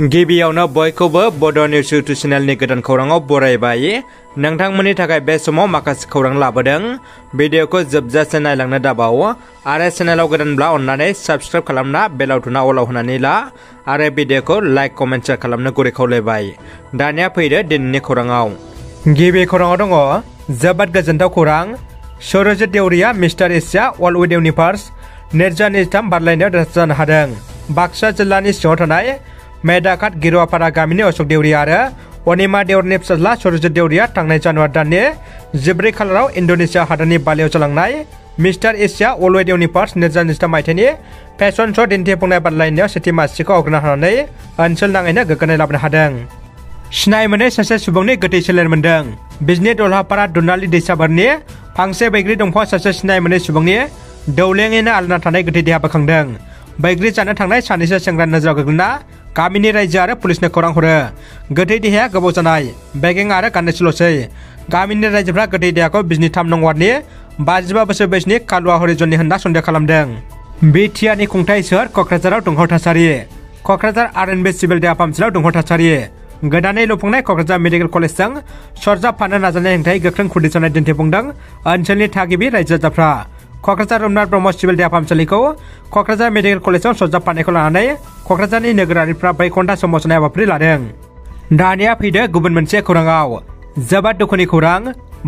गिबियावनो बयखौबो बड' news YouTube चेनेलनि गोदान खौराङाव बरायबाय। नोंथांमोननि थाखाय बे समाव माखासे खौरां लाबोदों। भिडिअखौ जोबजासे नायलांनो दाबाव आरो चेनेलाव गोदानब्ला अन्नानै साबस्क्राइब खालामना बेल आइकनआ अलाव होनानै ला आरो भिडिअखौ लाइक कमेन्ट शेयार खालामनो गुरै खावलायबाय। दानिया फैदो दिनैनि खौराङाव। गिबि खौराङाव दङ जोबोद गोजोनथाव खौरां। सौरजित देउरिया मिस्टार एसिया अल उइथ इउनिभार्स 2023 बादायलायनायाव देरहासार जानो हादों। बाक्सा जिल्लानि सिङाव थानाय मेदाकाट गिरुवापारा गामिनि अशक देउरि आरो अनिमा देउरिनि फिसाज्ला सौरजित देउरिया थांनाय जानुवारि दाननि 14 खालाराव इन्ड'नेसिया हादोरनि बालियाव जालांनाय मिस्टार एसिया अल उइथ इउनिभार्स 2023 मायथाइनि फेशन श' दिन्थिफुंनाय बादायलायनायाव सेथि मासिखौ आवग्रिना होनानै ओनसोल नाङैनो गोग्गानाय लाबोनो हादों। सिनाय मोनै सासे सुबुंनि गोथै सोलेर मोनदों। बिजनि दलहापारा दुनालि दैसाबारनि फांसे बैग्रि दंफांआव सासे सिनाय मोनै सुबुंनि दौलेङैनो आलायना थानाय गोथै देहा बोखांदों। बैग्रि जानो थांनाय सानैसो सेंग्रा नोजोराव गोग्लैना गामिनि रायजो आरो पुलिसनो खौरां हरो। गोथै देहाया गोबाव जानाय बेगें आरो गाननायसोल'सै। गामिनि रायजोफ्रा गोथै देहाखौ बिजनि 3 नं वार्डनि 55 बोसोर बैसोनि कालुवा हरिजननि होनना सन्देह खालामदों। बिटिआरनि खुंथाय सोहोर क'क्राझाराव दुंहाव थासारि। क'क्राझार आर.एन.बि सिभिल देहा फाहामसालियाव दुंहाव थासारि। गोदानै लुफुंनाय क'क्राझार मेडिकेल कलेजजों सरजाबफानो नाजानाय हेंथायै गोख्रों खुदिजानाय दिन्थिफुंदों ओनसोलनि थागिबि रायजो राजाफ्रा। क'क्राझार रघुनाथ ब्रह्म सिभिल देहा फाहामसालिखौ क'क्राझार मेडिकेल कलेजआव सरजाबफानायखौ लानानै क'क्राझारनि नोगोरारिफ्रा 2 घन्टा सोमावसारनाय हाबाफारि लादों। दानिया फैदो गुबुन मोनसे खौराङाव। जोबोद दुखुनि खौरां।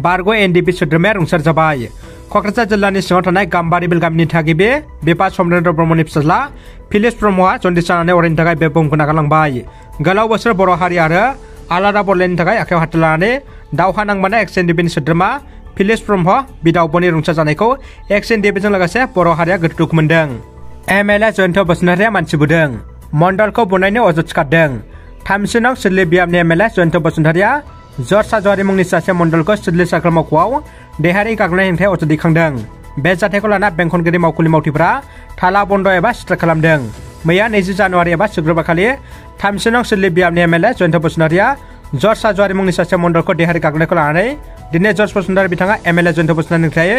बारग' एनडिपि सोद्रोमाया रुंसार जाबाय। क'क्राझार जिल्लानि सिङाव थानाय गाम्बारि बिल गामिनि थागिबि बिपा समरेन्द्र ब्रह्मनि फिसाज्ला फिलिस ब्रह्मआ जन्दिस जानानै अरायनि थाखाय बे बुहुमखौ नागारलांबाय। गोलाव बोसोर बर' हारि आरो आलादा बर'नि थाखाय आखायाव हाथियार लानानै दावहा नांबोनाय एक्स एनडिपिनि सोद्रोमा फिलिस ब्रह्म बिदा अब'नि रुंसार जानायखौ एक्स एनडिपिजों लोगोसे बर' हारिया गोथौ दुखु मोनदों। एमएलए जयन्त बसुमतारिया मानसि बुदों। मण्डलखौ बुनायनि अजद थिखारदों। 3 नं सिडली बियाबनि एमएलए जयन्त बसुमतारिया जर्ज हाज'वारि मुंनि सासे मण्डलखौ सिडली सार्कोल मावख'आव देहायारि गाग्लोबनाय हेंथायै अजद दैखांदों। बे जाथायखौ लाना बेंखनगिरि मावखुलि मावथिफोरा थाला बन्द एबा स्ट्राइक खालामदों। मैया 20 जानुवारि एबा शुक्रबार खालि 3 नं सिडली बियाबनि एमएलए जयन्त बसुमतारिया जर्ज हाज'वारि मुंनि सासे मण्डलखौ देहायारि गाग्लोबनायखौ लानानै दिनै जर्ज बसुमतारि बिथाङा एमएलए जयन्त बसुमतारिनिफ्राय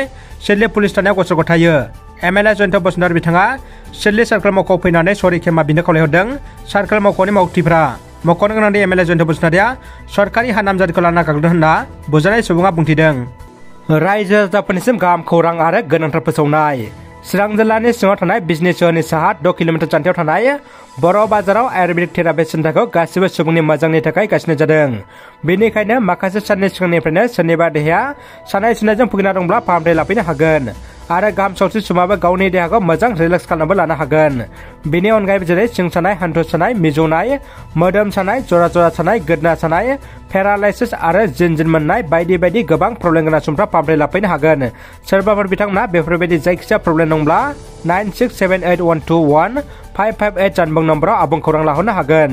सिडली पुलिस थानायाव गसर गथायो। एमएलए जयन्त बसुमतारि बिथाङा सिडली सार्कोल मावख'आव फैनानै सरि खेमा बिनो खावलायहरदों सार्कोल मावख'नि मावथिफोरा। मख'नो गोनांदि एमएलए जयन्त बसुमतारिया सरकारि हा नामजारिखौ लाना गाग्लोबदों होनना बुजानाय सुबुङा बुंथिदों। रायजो राजाफोरनिसिम गाहाम खौरां आरो गोनांथार फोसावनाय। चिरां जिल्लानि सिङाव थानाय बिजनि सोहोरनि साहा 6 किल'मिटार जानथायाव थानाय बर' बाजाराव आयुर्वेदिक थेरापि सेन्टारखौ गासिबो सुबुंनि मोजांनि थाखाय गायसननाय जादों। बेनिखायनो माखासे साननि सिगांनिफ्रायनो सोरनिबा देहाया सानाय सुनायजों भुगिना दंब्ला फाहामथाय लाफैनो हागोन आरो गाहाम सावस्रि सुबुङाबो गावनि देहाखौ मोजां रिलेक्स खालामनोबो लानो हागोन। बेनि अनगायैबो जेरै सिं सानाय, हान्थु सानाय, मिजौनाय, मोदोम सानाय, जरा जरा सानाय, गोदना सानाय, पेरालाइसिस आरो जिन मोननाय बायदि बायदि गोबां प्रब्लेम गोनां सुबुंफ्रा फाहामथाय लाफैनो हागोन। सोरबाफोर बिथांमोना बेफोरबायदि जायखिजाया प्रब्लेम दंब्ला 9678121558 जानबुं नम्बराव आबुं खौरां लाहरनो हागोन।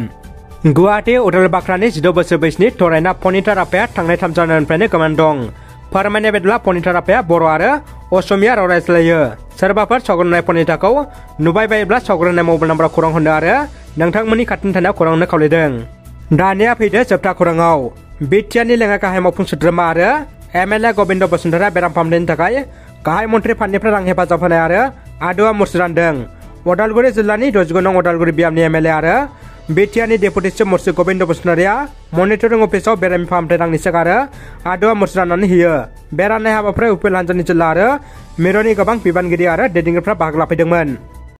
गुवाहाटी उदालबाक्रानि 16 बोसोर बैसोनि थरायना पनिता राफाया थांनाय 3 जानुवारिनिफ्रायनो गोमानानै दं। फोरमायनाय बायदिब्ला पनिता राफाया बर' आरो असमिया राव रायज्लायो। सोरबाफोर सावगारिनाय पनिताखौ नुबाय बायोब्ला सावगारिनाय मबाइल नम्बराव खौरां हरनो आरो नोंथांमोननि खाथिनि थानायाव खौरां हरनो खावलायदों। दानिया फैदो जोबथा खौराङाव। बिटिआरनि लेङाइ गाहाय मावफुं सोद्रोमा आरो एमएलए गबिन्द बसुमतारिया बेराम फाहामनायनि थाखाय गाहाय मन्थ्रि फान्डनिफ्राय रां हेफाजाब होनाय आरो आदुवा मुर्सि रानदों। उदालगुरि जिल्लानि 69 नं उदालगुरि बियाबनि एमएलए आरो बिटिआरनि डेपुटि चिफ मुर्सि गबिन्द बसुमतारिया मनिटरिं अफिसाव बेरामि फाहामथाय रांनि चेक आरो आदुवा मुर्सि राननानै होयो। बे राननाय हाबाफारियाव उपेल हानजानि जिल्ला आरो मिरुनि गोबां बिबानगिरि आरो दैदेनगिरिफ्रा बाहागो लाफैदोंमोन।